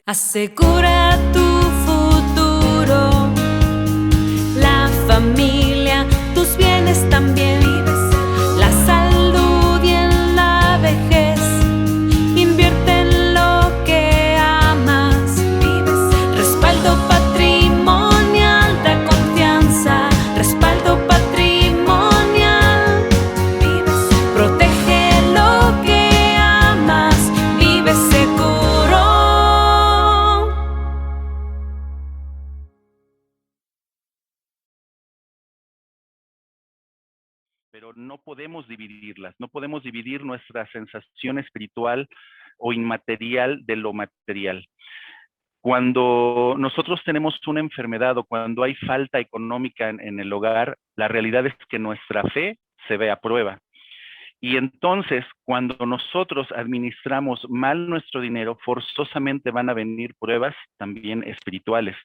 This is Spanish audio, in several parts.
Asegura tu futuro, la familia, tus bienes también, la salud y en la vejez. Invierte en lo que amas, respaldo patrimonial, da confianza, respaldo patrimonial, protege lo que amas, vive seguro. Pero no podemos dividirlas, no podemos dividir nuestra sensación espiritual o inmaterial de lo material. Cuando nosotros tenemos una enfermedad o cuando hay falta económica en el hogar, la realidad es que nuestra fe se ve a prueba. Y entonces, cuando nosotros administramos mal nuestro dinero, forzosamente van a venir pruebas también espirituales.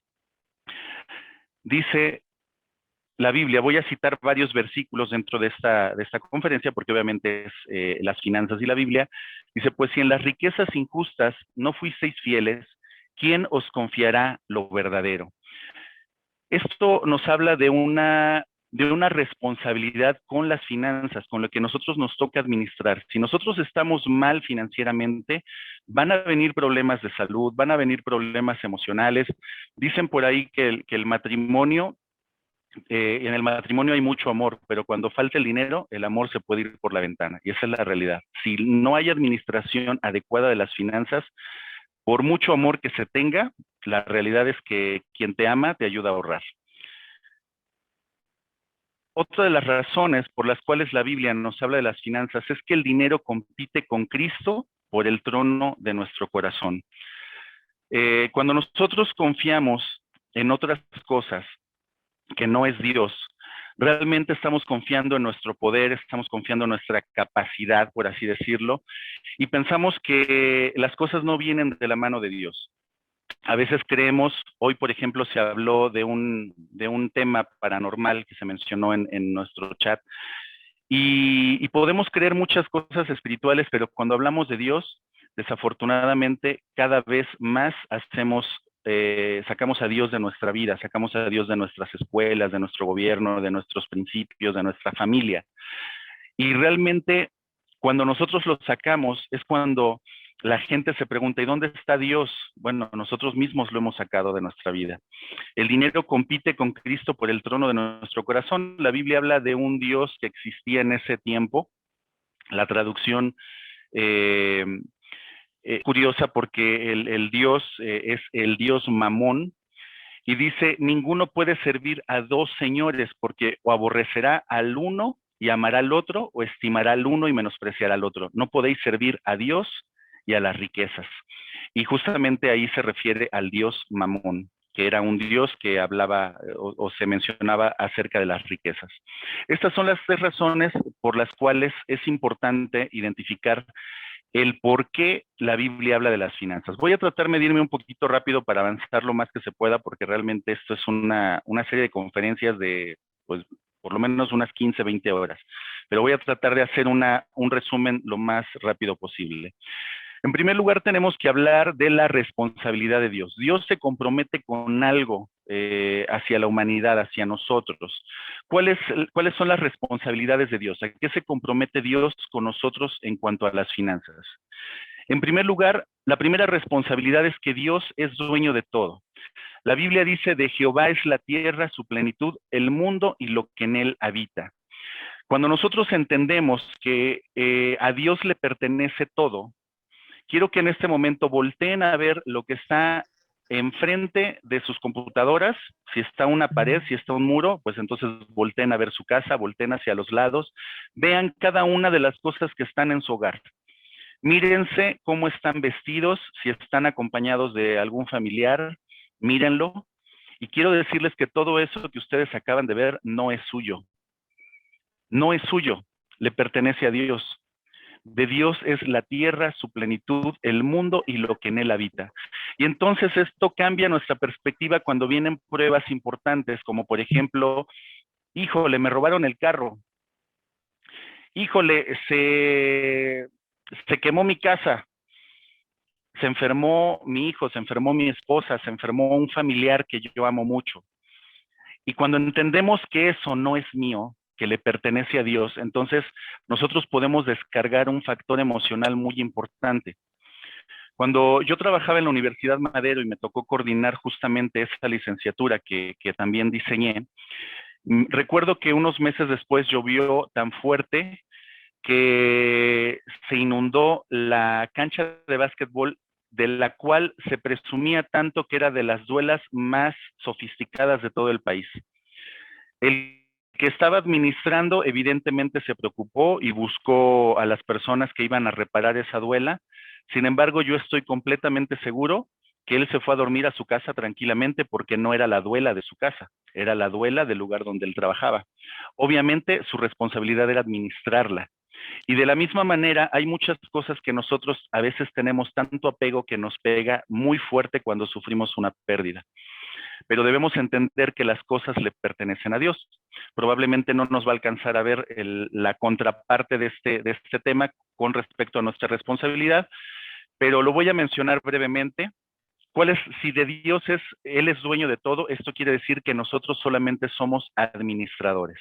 Dice la Biblia, voy a citar varios versículos dentro de esta conferencia, porque obviamente es las finanzas y la Biblia. Dice, pues si en las riquezas injustas no fuisteis fieles, ¿quién os confiará lo verdadero? Esto nos habla de una responsabilidad con las finanzas, con lo que nosotros nos toca administrar. Si nosotros estamos mal financieramente, van a venir problemas de salud, van a venir problemas emocionales. Dicen por ahí que el matrimonio, en el matrimonio hay mucho amor, pero cuando falta el dinero, el amor se puede ir por la ventana. Y esa es la realidad. Si no hay administración adecuada de las finanzas, por mucho amor que se tenga, la realidad es que quien te ama te ayuda a ahorrar. Otra de las razones por las cuales la Biblia nos habla de las finanzas es que el dinero compite con Cristo por el trono de nuestro corazón. Cuando nosotros confiamos en otras cosas que no es Dios, realmente estamos confiando en nuestro poder, estamos confiando en nuestra capacidad, por así decirlo, y pensamos que las cosas no vienen de la mano de Dios. A veces creemos, hoy por ejemplo se habló de un tema paranormal que se mencionó en nuestro chat, y podemos creer muchas cosas espirituales, pero cuando hablamos de Dios, desafortunadamente cada vez más sacamos a Dios de nuestra vida, sacamos a Dios de nuestras escuelas, de nuestro gobierno, de nuestros principios, de nuestra familia. Y realmente cuando nosotros lo sacamos es cuando la gente se pregunta, ¿y dónde está Dios? Bueno, nosotros mismos lo hemos sacado de nuestra vida. El dinero compite con Cristo por el trono de nuestro corazón. La Biblia habla de un Dios que existía en ese tiempo. La traducción eh, curiosa porque el Dios es el Dios Mamón, y dice, ninguno puede servir a dos señores porque o aborrecerá al uno y amará al otro, o estimará al uno y menospreciará al otro. No podéis servir a Dios y a las riquezas. Y justamente ahí se refiere al Dios Mamón, que era un Dios que hablaba o se mencionaba acerca de las riquezas. Estas son las tres razones por las cuales es importante identificar el por qué la Biblia habla de las finanzas. Voy a tratar de irme un poquito rápido para avanzar lo más que se pueda, porque realmente esto es una serie de conferencias de, pues, por lo menos unas 15, 20 horas. Pero voy a tratar de hacer un resumen lo más rápido posible. En primer lugar, tenemos que hablar de la responsabilidad de Dios. Dios se compromete con algo hacia la humanidad, hacia nosotros. ¿Cuáles son las responsabilidades de Dios? ¿A qué se compromete Dios con nosotros en cuanto a las finanzas? En primer lugar, la primera responsabilidad es que Dios es dueño de todo. La Biblia dice, de Jehová es la tierra, su plenitud, el mundo y lo que en él habita. Cuando nosotros entendemos que a Dios le pertenece todo, quiero que en este momento volteen a ver lo que está enfrente de sus computadoras. Si está una pared, si está un muro, pues entonces volteen a ver su casa, volteen hacia los lados, vean cada una de las cosas que están en su hogar. Mírense cómo están vestidos, si están acompañados de algún familiar, mírenlo. Y quiero decirles que todo eso que ustedes acaban de ver no es suyo. No es suyo, le pertenece a Dios. De Dios es la tierra, su plenitud, el mundo y lo que en él habita. Y entonces esto cambia nuestra perspectiva cuando vienen pruebas importantes, como por ejemplo, híjole, me robaron el carro. Híjole, se quemó mi casa. se enfermó mi hijo, se enfermó mi esposa, se enfermó un familiar que yo amo mucho. Y cuando entendemos que eso no es mío, que le pertenece a Dios, entonces nosotros podemos descargar un factor emocional muy importante. Cuando yo trabajaba en la Universidad Madero y me tocó coordinar justamente esa licenciatura que también diseñé, recuerdo que unos meses después llovió tan fuerte que se inundó la cancha de básquetbol, de la cual se presumía tanto que era de las duelas más sofisticadas de todo el país. El que estaba administrando evidentemente se preocupó y buscó a las personas que iban a reparar esa duela. Sin embargo, yo estoy completamente seguro que él se fue a dormir a su casa tranquilamente porque no era la duela de su casa, era la duela del lugar donde él trabajaba. Obviamente, su responsabilidad era administrarla. Y de la misma manera, hay muchas cosas que nosotros a veces tenemos tanto apego que nos pega muy fuerte cuando sufrimos una pérdida. Pero debemos entender que las cosas le pertenecen a Dios. Probablemente no nos va a alcanzar a ver la contraparte de este tema con respecto a nuestra responsabilidad, pero lo voy a mencionar brevemente. Si de Dios Él es dueño de todo, esto quiere decir que nosotros solamente somos administradores.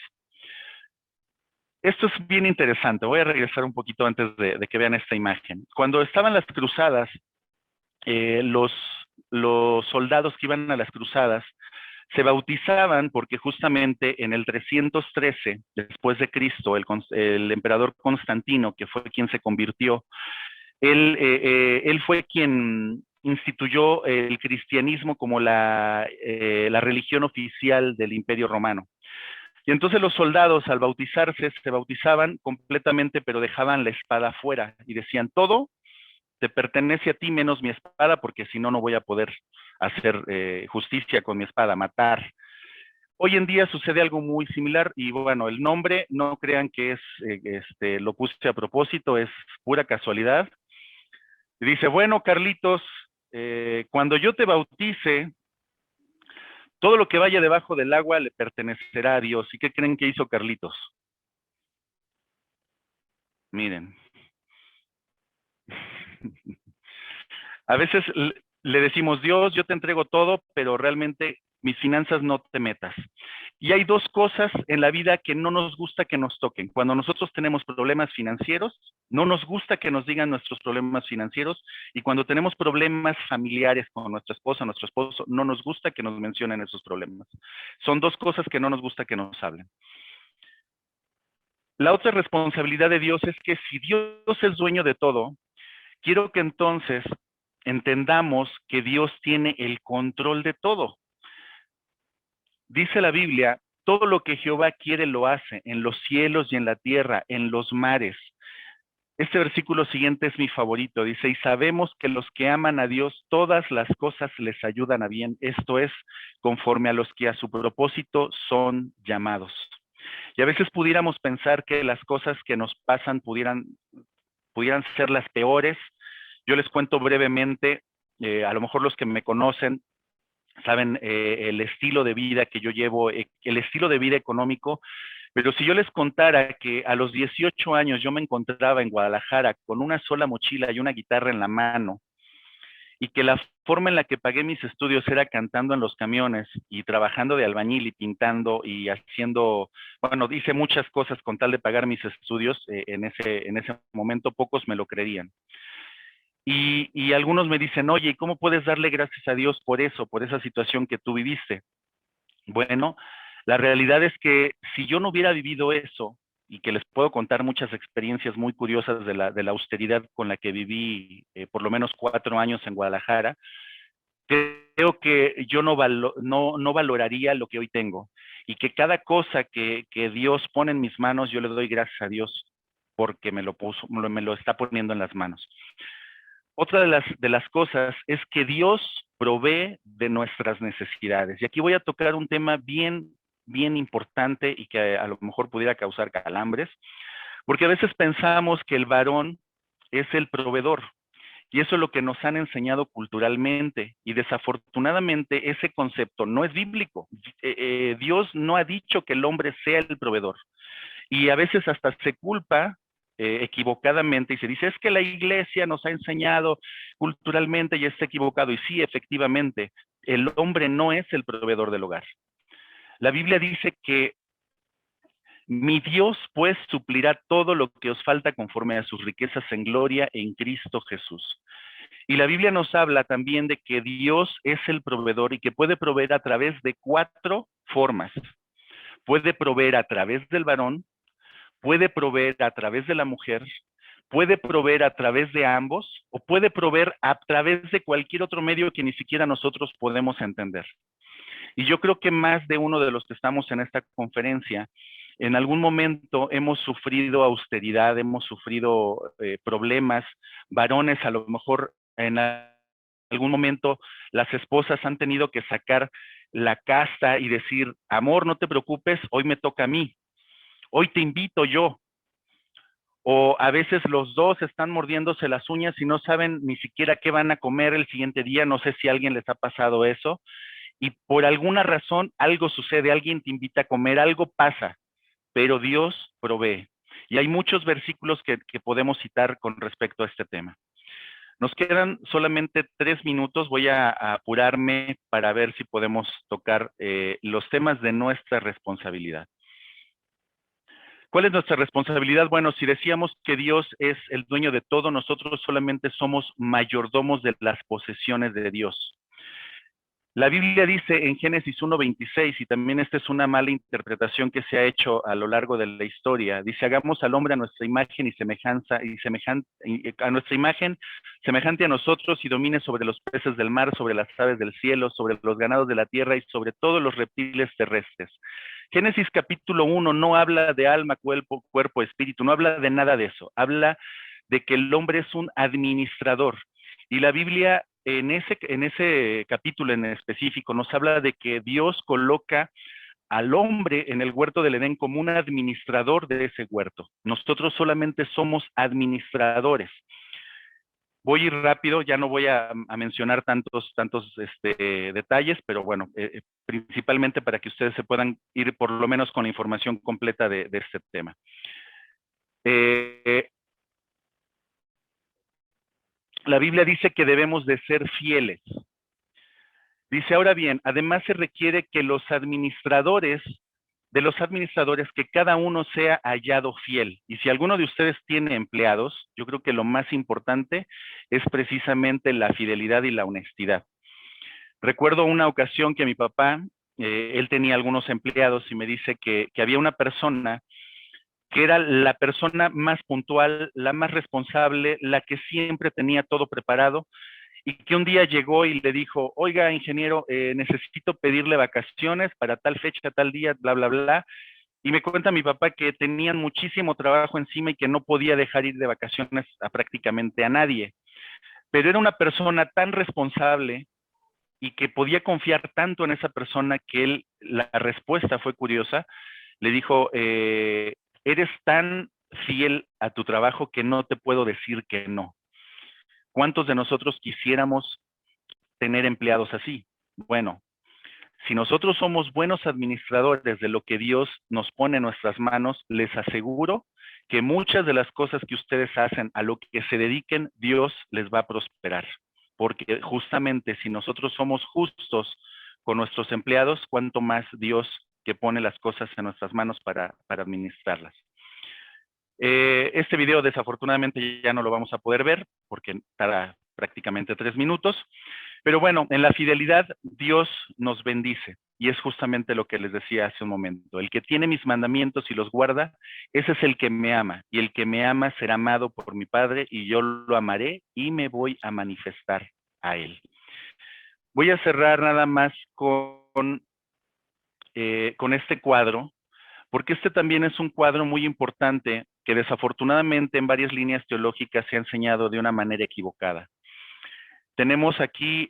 Esto es bien interesante. Voy a regresar un poquito antes de que vean esta imagen. Cuando estaban las cruzadas, los soldados que iban a las cruzadas se bautizaban porque justamente en el 313 después de Cristo, el emperador Constantino, que fue quien se convirtió, él fue quien instituyó el cristianismo como la religión oficial del Imperio Romano. Y entonces los soldados al bautizarse se bautizaban completamente, pero dejaban la espada afuera y decían, todo te pertenece a ti menos mi espada, porque si no, no voy a poder hacer justicia con mi espada, matar. Hoy en día sucede algo muy similar y bueno, el nombre no crean que lo puse a propósito, es pura casualidad. Y dice, bueno, Carlitos, cuando yo te bautice, todo lo que vaya debajo del agua le pertenecerá a Dios. ¿Y qué creen que hizo Carlitos? Miren. A veces le decimos, Dios, yo te entrego todo, pero realmente mis finanzas no te metas. Y hay dos cosas en la vida que no nos gusta que nos toquen. Cuando nosotros tenemos problemas financieros, no nos gusta que nos digan nuestros problemas financieros. Y cuando tenemos problemas familiares con nuestra esposa, nuestro esposo, no nos gusta que nos mencionen esos problemas. Son dos cosas que no nos gusta que nos hablen. La otra responsabilidad de Dios es que si Dios es dueño de todo, quiero que entonces entendamos que Dios tiene el control de todo. Dice la Biblia, todo lo que Jehová quiere lo hace, en los cielos y en la tierra, en los mares. Este versículo siguiente es mi favorito. Dice, y sabemos que los que aman a Dios, todas las cosas les ayudan a bien. Esto es, conforme a los que a su propósito son llamados. Y a veces pudiéramos pensar que las cosas que nos pasan pudieran ser las peores. Yo les cuento brevemente, a lo mejor los que me conocen saben el estilo de vida que yo llevo, el estilo de vida económico, pero si yo les contara que a los 18 años yo me encontraba en Guadalajara con una sola mochila y una guitarra en la mano, y que la forma en la que pagué mis estudios era cantando en los camiones y trabajando de albañil y pintando y haciendo, bueno, hice muchas cosas con tal de pagar mis estudios, en ese momento pocos me lo creerían. Y algunos me dicen, oye, ¿y cómo puedes darle gracias a Dios por eso, por esa situación que tú viviste? Bueno, la realidad es que si yo no hubiera vivido eso, y que les puedo contar muchas experiencias muy curiosas de la austeridad con la que viví por lo menos 4 años en Guadalajara, creo que yo no valoraría lo que hoy tengo, y que cada cosa que Dios pone en mis manos, yo le doy gracias a Dios porque me lo está poniendo en las manos. Otra de las cosas es que Dios provee de nuestras necesidades. Y aquí voy a tocar un tema bien importante y que a lo mejor pudiera causar calambres, porque a veces pensamos que el varón es el proveedor. Y eso es lo que nos han enseñado culturalmente. Y desafortunadamente ese concepto no es bíblico. Dios no ha dicho que el hombre sea el proveedor. Y a veces hasta se culpa equivocadamente y se dice, es que la iglesia nos ha enseñado culturalmente y está equivocado. Y sí, efectivamente, el hombre no es el proveedor del hogar. La Biblia dice que mi Dios pues suplirá todo lo que os falta conforme a sus riquezas en gloria en Cristo Jesús. Y la Biblia nos habla también de que Dios es el proveedor y que puede proveer a través de 4 formas. Puede proveer a través del varón, puede proveer a través de la mujer, puede proveer a través de ambos o puede proveer a través de cualquier otro medio que ni siquiera nosotros podemos entender. Y yo creo que más de uno de los que estamos en esta conferencia, en algún momento hemos sufrido austeridad, hemos sufrido problemas, varones a lo mejor en algún momento las esposas han tenido que sacar la casta y decir, amor, no te preocupes, hoy me toca a mí, hoy te invito yo. O a veces los dos están mordiéndose las uñas y no saben ni siquiera qué van a comer el siguiente día, no sé si a alguien les ha pasado eso, y por alguna razón algo sucede, alguien te invita a comer, algo pasa, pero Dios provee. Y hay muchos versículos que podemos citar con respecto a este tema. Nos quedan solamente 3 minutos, voy a apurarme para ver si podemos tocar los temas de nuestra responsabilidad. ¿Cuál es nuestra responsabilidad? Bueno, si decíamos que Dios es el dueño de todo, nosotros solamente somos mayordomos de las posesiones de Dios. La Biblia dice en Génesis 1:26, y también esta es una mala interpretación que se ha hecho a lo largo de la historia, dice, hagamos al hombre a nuestra imagen y semejanza, a nuestra imagen, semejante a nosotros, y domine sobre los peces del mar, sobre las aves del cielo, sobre los ganados de la tierra y sobre todos los reptiles terrestres. Génesis capítulo 1 no habla de alma, cuerpo, espíritu, no habla de nada de eso, habla de que el hombre es un administrador. Y la Biblia en ese capítulo en específico nos habla de que Dios coloca al hombre en el huerto del Edén como un administrador de ese huerto. Nosotros solamente somos administradores. Voy a ir rápido, ya no voy a mencionar tantos detalles, pero bueno, principalmente para que ustedes se puedan ir por lo menos con la información completa de este tema. La Biblia dice que debemos de ser fieles. Dice, ahora bien, además se requiere que los administradores, que cada uno sea hallado fiel. Y si alguno de ustedes tiene empleados, yo creo que lo más importante es precisamente la fidelidad y la honestidad. Recuerdo una ocasión que mi papá, él tenía algunos empleados y me dice que había una persona que era la persona más puntual, la más responsable, la que siempre tenía todo preparado, y que un día llegó y le dijo, oiga, ingeniero, necesito pedirle vacaciones para tal fecha, tal día, bla, bla, bla. Y me cuenta mi papá que tenían muchísimo trabajo encima y que no podía dejar ir de vacaciones a prácticamente a nadie. Pero era una persona tan responsable y que podía confiar tanto en esa persona que él, la respuesta fue curiosa, le dijo, eres tan fiel a tu trabajo que no te puedo decir que no. ¿Cuántos de nosotros quisiéramos tener empleados así? Bueno, si nosotros somos buenos administradores de lo que Dios nos pone en nuestras manos, les aseguro que muchas de las cosas que ustedes hacen, a lo que se dediquen, Dios les va a prosperar. Porque justamente si nosotros somos justos con nuestros empleados, cuánto más Dios que pone las cosas en nuestras manos para administrarlas. Este video desafortunadamente ya no lo vamos a poder ver porque tarda prácticamente 3 minutos. Pero bueno, en la fidelidad Dios nos bendice y es justamente lo que les decía hace un momento. El que tiene mis mandamientos y los guarda, ese es el que me ama, y el que me ama será amado por mi Padre y yo lo amaré y me voy a manifestar a él. Voy a cerrar nada más con este cuadro, porque este también es un cuadro muy importante que desafortunadamente en varias líneas teológicas se ha enseñado de una manera equivocada. Tenemos aquí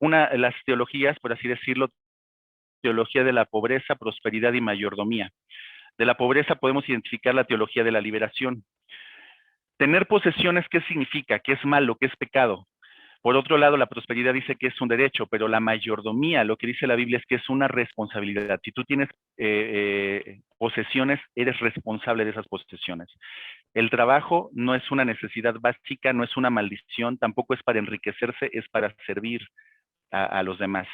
las teologías, por así decirlo, teología de la pobreza, prosperidad y mayordomía. De la pobreza podemos identificar la teología de la liberación. Tener posesiones, ¿qué significa? ¿Qué es malo? ¿Qué es pecado? Por otro lado, la prosperidad dice que es un derecho, pero la mayordomía, lo que dice la Biblia es que es una responsabilidad. Si tú tienes posesiones, eres responsable de esas posesiones. El trabajo no es una necesidad básica, no es una maldición, tampoco es para enriquecerse, es para servir a los demás.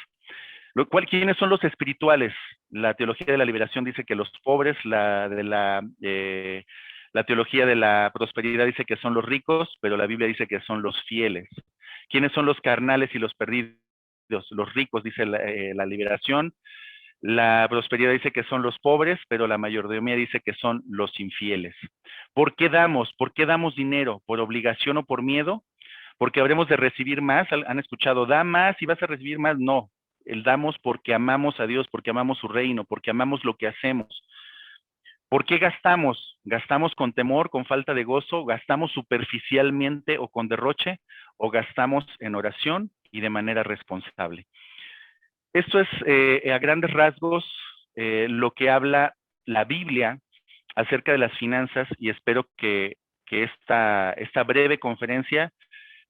¿Quiénes son los espirituales? La teología de la liberación dice que los pobres, la teología de la prosperidad dice que son los ricos, pero la Biblia dice que son los fieles. ¿Quiénes son los carnales y los perdidos? Los ricos, dice la liberación. La prosperidad dice que son los pobres, pero la mayordomía dice que son los infieles. ¿Por qué damos? ¿Por qué damos dinero? ¿Por obligación o por miedo? Porque habremos de recibir más. ¿Han escuchado? Da más y vas a recibir más. No, el damos porque amamos a Dios, porque amamos su reino, porque amamos lo que hacemos. ¿Por qué gastamos? ¿Gastamos con temor, con falta de gozo? ¿Gastamos superficialmente o con derroche? ¿O gastamos en oración y de manera responsable? Esto es a grandes rasgos lo que habla la Biblia acerca de las finanzas y espero que esta breve conferencia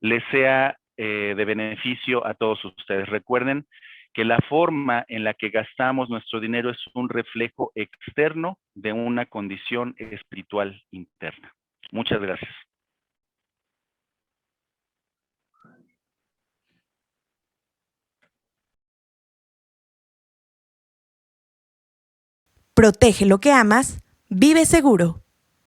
les sea de beneficio a todos ustedes. Recuerden que la forma en la que gastamos nuestro dinero es un reflejo externo de una condición espiritual interna. Muchas gracias. Protege lo que amas, vive seguro.